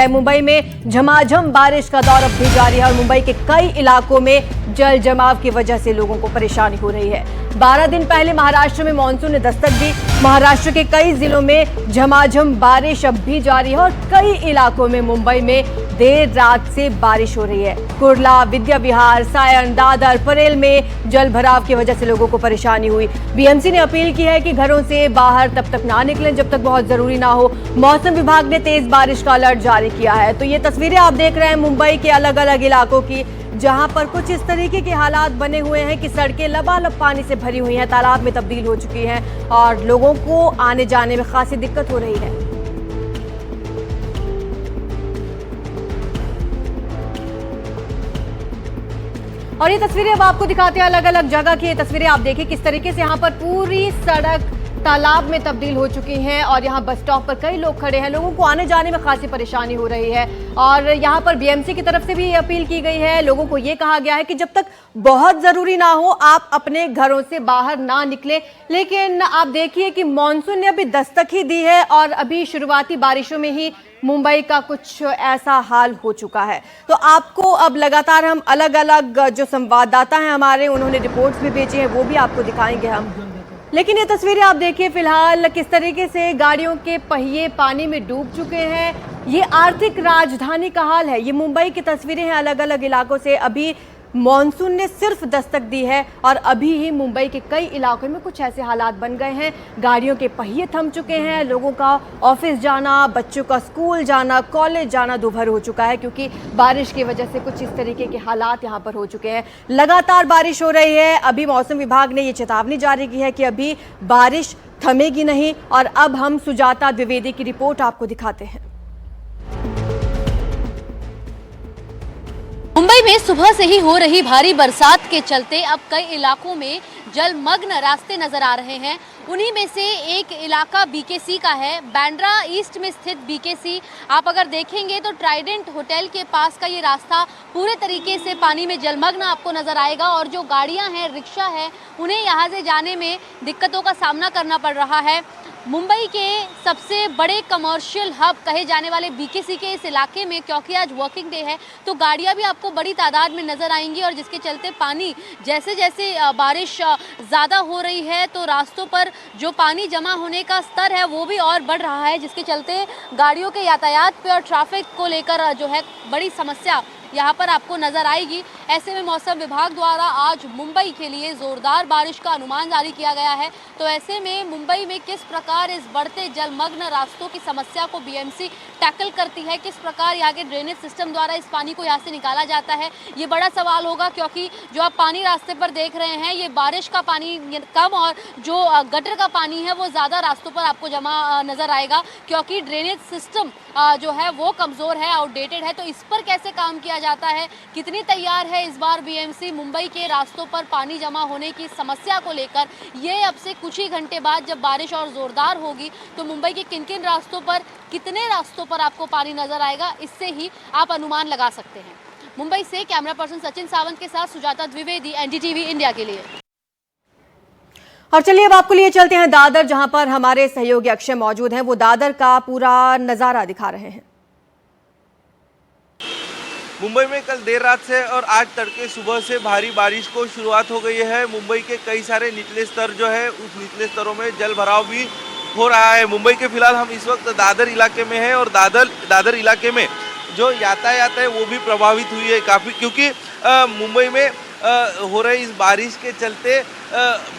मुंबई में झमाझम बारिश का दौर अब भी जारी है और मुंबई के कई इलाकों में जल जमाव की वजह से लोगों को परेशानी हो रही है। 12 दिन पहले महाराष्ट्र में मानसून ने दस्तक दी। महाराष्ट्र के कई जिलों में झमाझम बारिश अब भी जारी है और कई इलाकों में मुंबई में देर रात से बारिश हो रही है। कुर्ला, विद्या विहार, सायन, दादर, परेल में जल भराव की वजह से लोगों को परेशानी हुई। बीएमसी ने अपील की है कि घरों से बाहर तब तक ना निकलें जब तक बहुत जरूरी ना हो। मौसम विभाग ने तेज बारिश का अलर्ट जारी किया है। तो ये तस्वीरें आप देख रहे हैं मुंबई के अलग अलग इलाकों की, जहां पर कुछ इस तरीके के हालात बने हुए हैं कि सड़कें लबालब पानी से भरी हुई हैं, तालाब में तब्दील हो चुकी हैं और लोगों को आने जाने में खासी दिक्कत हो रही है। और ये तस्वीरें अब आपको दिखाते हैं अलग अलग जगह की। ये तस्वीरें आप देखिए किस तरीके से यहाँ पर पूरी सड़क तालाब में तब्दील हो चुकी हैं और यहाँ बस स्टॉप पर कई लोग खड़े हैं। लोगों को आने जाने में खासी परेशानी हो रही है और यहाँ पर बीएमसी की तरफ से भी अपील की गई है। लोगों को ये कहा गया है कि जब तक बहुत जरूरी ना हो आप अपने घरों से बाहर ना निकले। लेकिन आप देखिए कि मानसून ने अभी दस्तक ही दी है और अभी शुरुआती बारिशों में ही मुंबई का कुछ ऐसा हाल हो चुका है। तो आपको अब लगातार हम अलग अलग जो संवाददाता हैं हमारे, उन्होंने रिपोर्ट्स भी भेजी हैं, वो भी आपको दिखाएंगे हम। लेकिन ये तस्वीरें आप देखिए फिलहाल किस तरीके से गाड़ियों के पहिए पानी में डूब चुके हैं। ये आर्थिक राजधानी का हाल है। ये मुंबई की तस्वीरें हैं अलग अलग इलाकों से। अभी मॉनसून ने सिर्फ दस्तक दी है और अभी ही मुंबई के कई इलाकों में कुछ ऐसे हालात बन गए हैं। गाड़ियों के पहिए थम चुके हैं, लोगों का ऑफिस जाना, बच्चों का स्कूल जाना, कॉलेज जाना दोपहर हो चुका है क्योंकि बारिश की वजह से कुछ इस तरीके के हालात यहाँ पर हो चुके हैं। लगातार बारिश हो रही है। अभी मौसम विभाग ने ये चेतावनी जारी की है कि अभी बारिश थमेगी नहीं। और अब हम सुजाता द्विवेदी की रिपोर्ट आपको दिखाते हैं। मुंबई में सुबह से ही हो रही भारी बरसात के चलते अब कई इलाकों में जलमग्न रास्ते नजर आ रहे हैं। उन्हीं में से एक इलाका बीकेसी का है, बांद्रा ईस्ट में स्थित बीकेसी। आप अगर देखेंगे तो ट्राइडेंट होटल के पास का ये रास्ता पूरे तरीके से पानी में जलमग्न आपको नजर आएगा और जो गाड़ियां हैं, रिक्शा है, उन्हें यहाँ से जाने में दिक्कतों का सामना करना पड़ रहा है। मुंबई के सबसे बड़े कमर्शियल हब कहे जाने वाले बीकेसी के इस इलाके में, क्योंकि आज वर्किंग डे है, तो गाड़ियां भी आपको बड़ी तादाद में नज़र आएंगी और जिसके चलते पानी जैसे जैसे बारिश ज़्यादा हो रही है तो रास्तों पर जो पानी जमा होने का स्तर है वो भी और बढ़ रहा है, जिसके चलते गाड़ियों के यातायात पे और ट्रैफिक को लेकर जो है बड़ी समस्या यहाँ पर आपको नजर आएगी। ऐसे में मौसम विभाग द्वारा आज मुंबई के लिए जोरदार बारिश का अनुमान जारी किया गया है। तो ऐसे में मुंबई में किस प्रकार इस बढ़ते जलमग्न रास्तों की समस्या को बीएमसी टैकल करती है, किस प्रकार यहाँ के ड्रेनेज सिस्टम द्वारा इस पानी को यहाँ से निकाला जाता है, ये बड़ा सवाल होगा। क्योंकि जो आप पानी रास्ते पर देख रहे हैं, ये बारिश का पानी कम और जो गटर का पानी है वो ज़्यादा रास्तों पर आपको जमा नज़र आएगा, क्योंकि ड्रेनेज सिस्टम जो है वो कमज़ोर है, आउटडेटेड है। तो इस पर कैसे काम किया जाता है, कितनी तैयार है इस बार बीएमसी मुंबई के रास्तों पर पानी जमा होने की समस्या को लेकर, ये अब से कुछ ही घंटे बाद जब बारिश और जोरदार होगी तो मुंबई के किन किन रास्तों पर, कितने रास्तों पर आपको पानी नजर आएगा, इससे ही आप अनुमान लगा सकते हैं। मुंबई से कैमरा पर्सन सचिन सावंत के साथ सुजाता द्विवेदी, एनडीटीवी इंडिया के लिए। और चलिए अब आपको लिए चलते हैं दादर, जहां पर हमारे सहयोगी अक्षय मौजूद हैं। वो दादर का पूरा नजारा दिखा रहे हैं। मुंबई में कल देर रात से और आज तड़के सुबह से भारी बारिश को शुरुआत हो गई है। मुंबई के कई सारे निचले स्तर जो है, उस निचले स्तरों में जल भराव भी हो रहा है। मुंबई के फिलहाल हम इस वक्त दादर इलाके में हैं और दादर इलाके में जो यातायात है वो भी प्रभावित हुई है काफ़ी, क्योंकि मुंबई में हो रही इस बारिश के चलते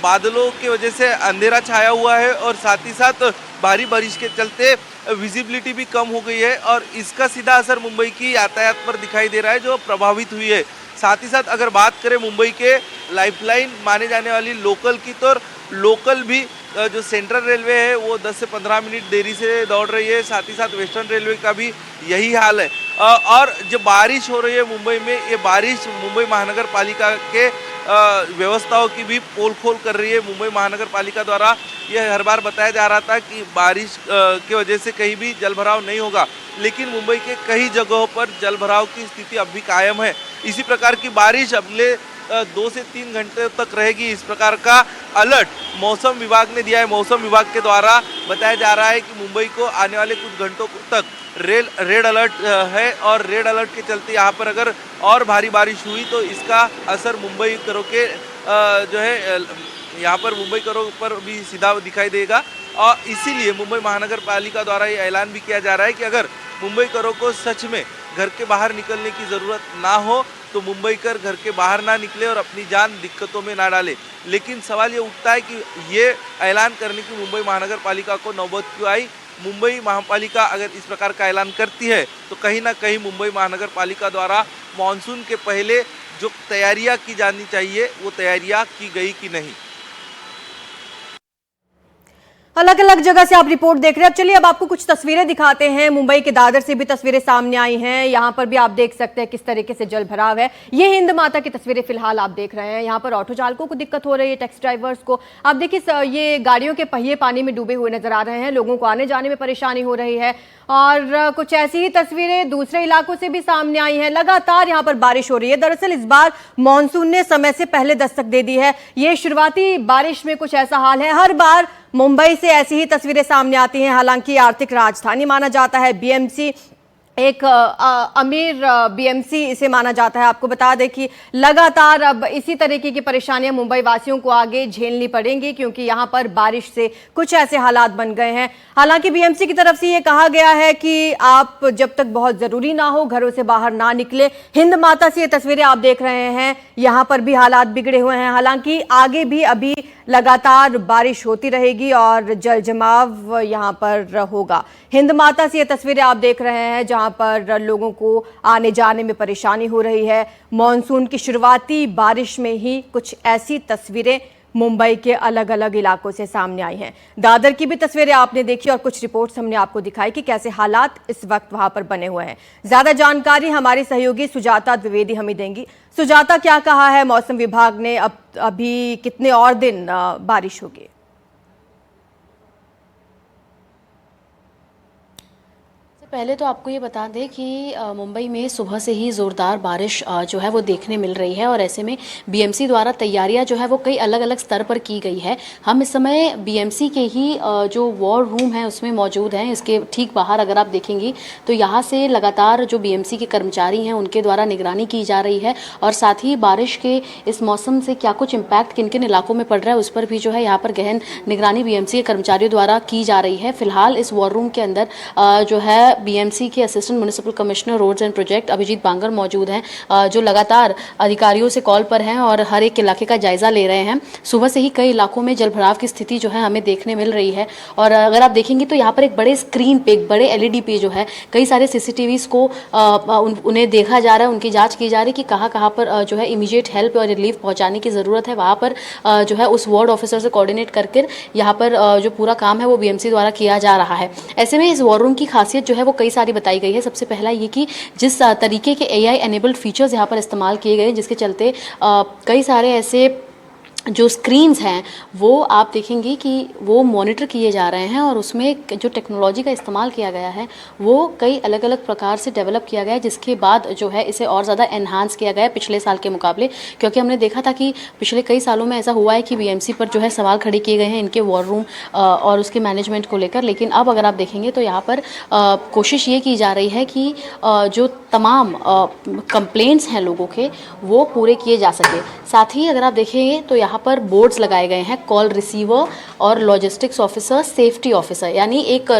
बादलों की वजह से अंधेरा छाया हुआ है और साथ ही साथ भारी बारिश के चलते विजिबिलिटी भी कम हो गई है और इसका सीधा असर मुंबई की यातायात पर दिखाई दे रहा है जो प्रभावित हुई है। साथ ही साथ अगर बात करें मुंबई के लाइफलाइन माने जाने वाली लोकल की, तो लोकल भी जो सेंट्रल रेलवे है वो 10 से 15 मिनट देरी से दौड़ रही है। साथ ही साथ वेस्टर्न रेलवे का भी यही हाल है। और जो बारिश हो रही है मुंबई में, ये बारिश मुंबई महानगर पालिका के व्यवस्थाओं की भी पोल खोल कर रही है। मुंबई महानगर पालिका द्वारा यह हर बार बताया जा रहा था कि बारिश की वजह से कहीं भी जलभराव नहीं होगा, लेकिन मुंबई के कई जगहों पर जलभराव की स्थिति अब भी कायम है। इसी प्रकार की बारिश अगले 2 से 3 घंटे तक रहेगी, इस प्रकार का अलर्ट मौसम विभाग ने दिया है। मौसम विभाग के द्वारा बताया जा रहा है कि मुंबई को आने वाले कुछ घंटों तक रेड अलर्ट है और रेड अलर्ट के चलते यहाँ पर अगर और भारी बारिश हुई तो इसका असर मुंबई करों के जो है यहाँ पर मुंबई करों पर भी सीधा दिखाई देगा। और इसीलिए मुंबई महानगर पालिका द्वारा ये ऐलान भी किया जा रहा है कि अगर मुंबई करों को सच में घर के बाहर निकलने की ज़रूरत ना हो तो मुंबईकर घर के बाहर ना निकले और अपनी जान दिक्कतों में ना डाले। लेकिन सवाल ये उठता है कि ये ऐलान करने की मुंबई महानगर पालिका को नौबत क्यों आई। मुंबई महापालिका अगर इस प्रकार का ऐलान करती है तो कहीं ना कहीं मुंबई महानगर पालिका द्वारा मानसून के पहले जो तैयारियां की जानी चाहिए वो तैयारियां की गई कि नहीं। अलग अलग जगह से आप रिपोर्ट देख रहे हैं। अब चलिए अब आपको कुछ तस्वीरें दिखाते हैं। मुंबई के दादर से भी तस्वीरें सामने आई हैं। यहाँ पर भी आप देख सकते हैं किस तरीके से जल भराव है। ये हिंद माता की तस्वीरें फिलहाल आप देख रहे हैं। यहाँ पर ऑटो चालकों को दिक्कत हो रही है, टैक्सी ड्राइवर्स को। आप देखिए ये गाड़ियों के पहिए पानी में डूबे हुए नजर आ रहे हैं। लोगों को आने जाने में परेशानी हो रही है। और कुछ ऐसी ही तस्वीरें दूसरे इलाकों से भी सामने आई हैं। लगातार यहाँ पर बारिश हो रही है। दरअसल इस बार मानसून ने समय से पहले दस्तक दे दी है। ये शुरुआती बारिश में कुछ ऐसा हाल है। हर बार मुंबई से ऐसी ही तस्वीरें सामने आती हैं। हालांकि आर्थिक राजधानी माना जाता है बीएमसी, एक अमीर बीएमसी इसे माना जाता है। आपको बता दें कि लगातार अब इसी तरीके की परेशानियां मुंबई वासियों को आगे झेलनी पड़ेंगी, क्योंकि यहां पर बारिश से कुछ ऐसे हालात बन गए हैं। हालांकि बीएमसी की तरफ से ये कहा गया है कि आप जब तक बहुत जरूरी ना हो घरों से बाहर ना निकले। हिंद माता से ये तस्वीरें आप देख रहे हैं, यहां पर भी हालात बिगड़े हुए हैं। हालांकि आगे भी अभी लगातार बारिश होती रहेगी और जल जमाव यहां पर होगा। हिंद माता से ये तस्वीरें आप देख रहे हैं जहां पर लोगों को आने जाने में परेशानी हो रही है। मॉनसून की शुरुआती बारिश में ही कुछ ऐसी तस्वीरें मुंबई के अलग अलग इलाकों से सामने आई हैं। दादर की भी तस्वीरें आपने देखी और कुछ रिपोर्ट्स हमने आपको दिखाई कि कैसे हालात इस वक्त वहां पर बने हुए हैं। ज्यादा जानकारी हमारी सहयोगी सुजाता द्विवेदी हमें देंगी। सुजाता, क्या कहा है मौसम विभाग ने? अभी कितने और दिन बारिश होगी? पहले तो आपको ये बता दें कि मुंबई में सुबह से ही ज़ोरदार बारिश जो है वो देखने मिल रही है और ऐसे में बीएमसी द्वारा तैयारियां जो है वो कई अलग अलग स्तर पर की गई है। हम इस समय बीएमसी के ही जो वॉर रूम है उसमें मौजूद हैं। इसके ठीक बाहर अगर आप देखेंगी तो यहाँ से लगातार जो बीएमसी के कर्मचारी हैं उनके द्वारा निगरानी की जा रही है और साथ ही बारिश के इस मौसम से क्या कुछ इम्पैक्ट किन किन इलाकों में पड़ रहा है उस पर भी जो है यहाँ पर गहन निगरानी बीएमसी के कर्मचारियों द्वारा की जा रही है। फिलहाल इस वॉर रूम के अंदर जो है बीएमसी के assistant municipal commissioner roads and project Abhijit Bangar मौजूद हैं, जो लगातार अधिकारियों से कॉल पर हैं और हर एक इलाके का जायजा ले रहे हैं। सुबह से ही कई इलाकों में जलभराव की स्थिति जो है हमें देखने मिल रही है और अगर आप देखेंगे तो यहाँ पर एक बड़े स्क्रीन पे, एक बड़े एलईडी पे जो है कई सारे सीसीटीवीज को उन्हें देखा जा रहा है, उनकी जाँच की जा रही है कि कहाँ पर जो है इमीडिएट हेल्प और रिलीफ पहुँचाने की ज़रूरत है। वहाँ पर जो है उस वार्ड ऑफिसर से कोऑर्डिनेट करके यहाँ पर जो पूरा काम है वो बीएमसी द्वारा किया जा रहा है। ऐसे में इस वॉर रूम की खासियत जो है वो कई सारी बताई गई है। सबसे पहला ये कि जिस तरीके के एआई एनेबल्ड फीचर्स यहाँ पर इस्तेमाल किए गए जिसके चलते कई सारे ऐसे जो स्क्रीन्स हैं वो आप देखेंगे कि वो मॉनिटर किए जा रहे हैं और उसमें जो टेक्नोलॉजी का इस्तेमाल किया गया है वो कई अलग अलग प्रकार से डेवलप किया गया है, जिसके बाद जो है इसे और ज़्यादा एनहांस किया गया है पिछले साल के मुकाबले। क्योंकि हमने देखा था कि पिछले कई सालों में ऐसा हुआ है कि बीएमसी पर जो है सवाल खड़े किए गए हैं इनके वॉर रूम और उसके मैनेजमेंट को लेकर। लेकिन अब अगर आप देखेंगे तो यहाँ पर कोशिश ये की जा रही है कि जो तमाम कंप्लेंट्स हैं लोगों के वो पूरे किए जा सके। साथ ही अगर आप देखेंगे तो यहाँ पर बोर्ड्स लगाए गए हैं, कॉल रिसीवर और लॉजिस्टिक्स ऑफिसर, सेफ्टी ऑफिसर, यानी एक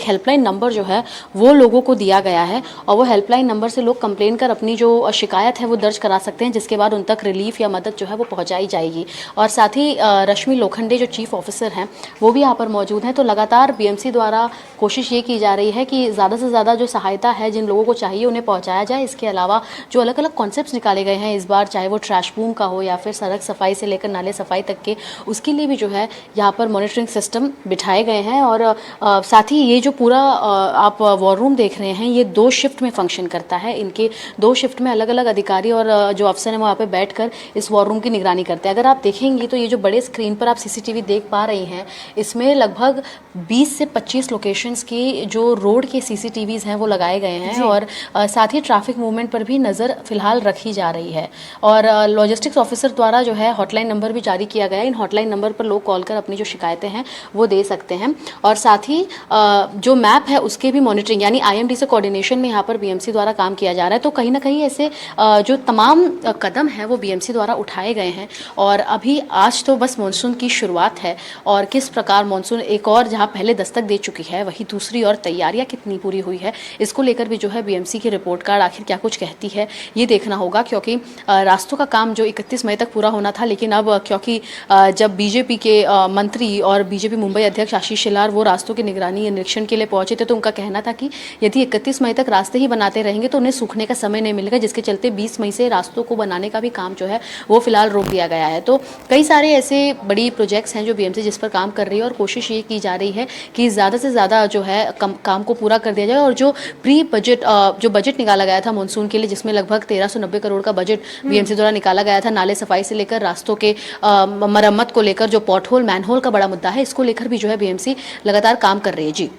हेल्पलाइन नंबर जो है वो लोगों को दिया गया है और वो हेल्पलाइन नंबर से लोग कंप्लेन कर अपनी जो शिकायत है वो दर्ज करा सकते हैं, जिसके बाद उन तक रिलीफ या मदद जो है वो पहुंचाई जाएगी। और साथ ही रश्मि लोखंडे जो चीफ ऑफिसर हैं वो भी यहाँ पर मौजूद हैं। तो लगातार बीएमसी द्वारा कोशिश ये की जा रही है कि ज़्यादा से ज़्यादा जो सहायता है जिन लोगों को चाहिए उन्हें पहुँचाया जाए। इसके अलावा जो अलग अलग कॉन्सेप्ट्स निकाले गए हैं इस बार, चाहे वो ट्रैश बूम का हो या फिर सड़क सफाई से लेकर नाले सफाई तक के, उसके लिए भी जो है यहाँ पर मॉनिटरिंग सिस्टम बिठाए गए हैं। और साथ ही ये जो पूरा आप वॉर रूम देख रहे हैं ये 2 शिफ्ट में फंक्शन करता है। इनके 2 शिफ्ट में अलग अलग अधिकारी और जो अफसर हैं वो यहाँ पे बैठकर इस वॉर रूम की निगरानी करते हैं। अगर आप देखेंगी तो ये जो बड़े स्क्रीन पर आप सीसीटीवी देख पा रही हैं इसमें लगभग 20 से 25 लोकेशंस की जो रोड के सीसीटीवीज हैं वो लगाए गए हैं और साथ ही ट्रैफिक मूवमेंट पर भी नज़र फिलहाल रखी जा रही है। और लॉजिस्टिक्स ऑफिसर ऑफिसर द्वारा जो है हॉटलाइन नंबर भी जारी किया गया है। इन हॉटलाइन नंबर पर लोग कॉल कर अपनी जो शिकायतें हैं वो दे सकते हैं। और साथ ही जो मैप है उसके भी मॉनिटरिंग यानी IMD से कोऑर्डिनेशन में यहाँ पर BMC द्वारा काम किया जा रहा है। तो कहीं ना कहीं ऐसे जो तमाम कदम है वो BMC द्वारा उठाए गए हैं। और अभी आज तो बस मानसून की शुरुआत है और किस प्रकार मानसून एक और जहाँ पहले दस्तक दे चुकी है वही दूसरी और तैयारियाँ कितनी पूरी हुई है इसको लेकर भी जो है BMC की रिपोर्ट कार्ड आखिर क्या कुछ कहती है ये देखना होगा। क्योंकि रास्तों का काम जो 31 मई तक पूरा होना था, लेकिन अब क्योंकि जब बीजेपी के मंत्री और बीजेपी मुंबई अध्यक्ष आशीष शेलार वो रास्तों की निगरानी या निरीक्षण के लिए पहुंचे थे तो उनका कहना था कि यदि 31 मई तक रास्ते ही बनाते रहेंगे तो उन्हें सूखने का समय नहीं मिलेगा, जिसके चलते 20 मई से रास्तों को बनाने का भी काम जो है वो फिलहाल रोक दिया गया है। तो कई सारे ऐसे बड़ी प्रोजेक्ट्स हैं जो BMC जिस पर काम कर रही है और कोशिश ये की जा रही है कि ज़्यादा से ज़्यादा जो है काम को पूरा कर दिया जाए। और जो प्री बजट जो बजट निकाला गया था मानसून के लिए, जिसमें लगभग 1390 करोड़ का बजट BMC द्वारा निकाला गया था, नाले सफाई से लेकर रास्तों के मरम्मत को लेकर जो पॉटहोल मैनहोल का बड़ा मुद्दा है इसको लेकर भी जो है BMC लगातार काम कर रही है। जी